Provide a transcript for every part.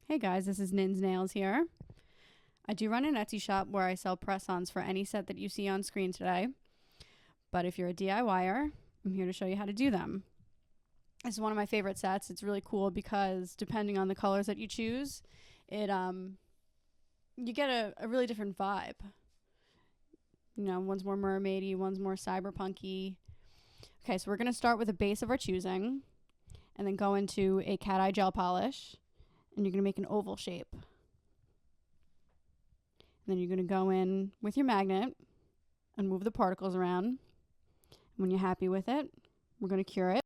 Hey guys, this is Nin's Nails here. I do run an Etsy shop where I sell press-ons for any set that you see on screen today. But if you're a DIYer, I'm here to show you how to do them. This is one of my favorite sets. It's really cool because depending on the colors that you choose, you get a really different vibe. You know, one's more mermaidy, one's more cyberpunky. Okay, so we're going to start with a base of our choosing and then go into a cat eye gel polish. And you're going to make an oval shape. And then you're going to go in with your magnet and move the particles around. And when you're happy with it, we're going to cure it.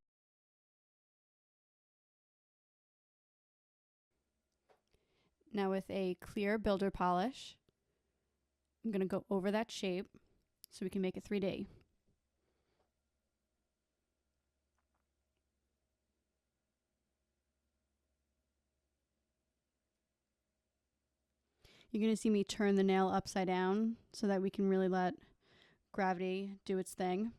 Now with a clear builder polish, I'm going to go over that shape so we can make it 3D. You're going to see me turn the nail upside down so that we can really let gravity do its thing.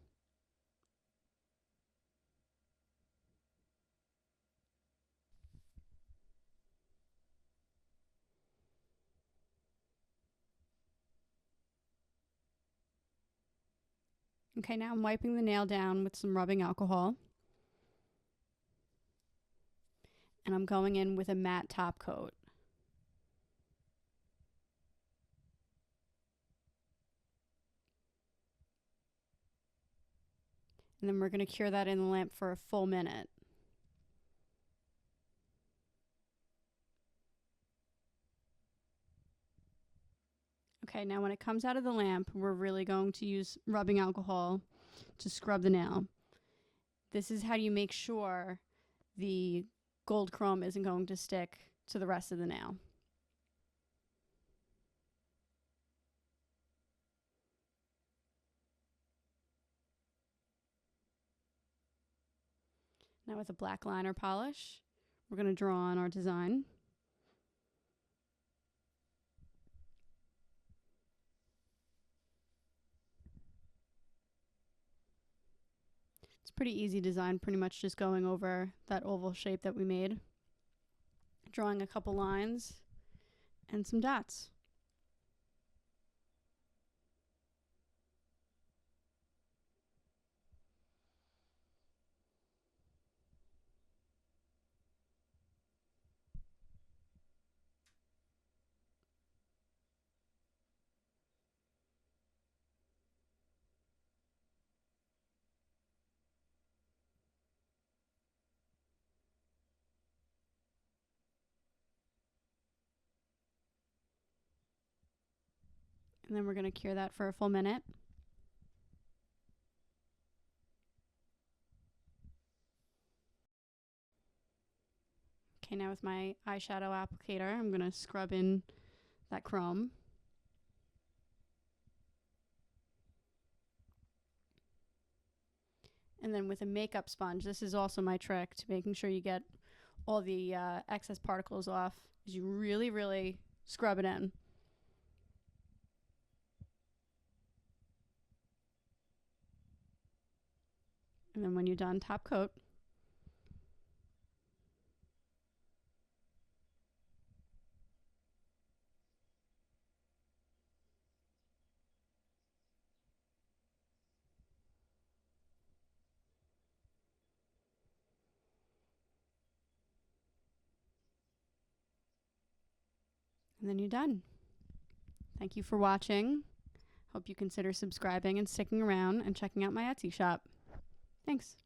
Okay, now I'm wiping the nail down with some rubbing alcohol. And I'm going in with a matte top coat. And then we're going to cure that in the lamp for a full minute. Okay, now when it comes out of the lamp, we're really going to use rubbing alcohol to scrub the nail. This is how you make sure the gold chrome isn't going to stick to the rest of the nail. Now with a black liner polish, we're going to draw on our design. It's a pretty easy design, pretty much just going over that oval shape that we made. Drawing a couple lines and some dots. And then we're going to cure that for a full minute. Okay, now with my eyeshadow applicator, I'm going to scrub in that chrome. And then with a makeup sponge, this is also my trick to making sure you get all the excess particles off, is you really, really scrub it in. And then when you're done, top coat. And then you're done. Thank you for watching. Hope you consider subscribing and sticking around and checking out my Etsy shop. Thanks.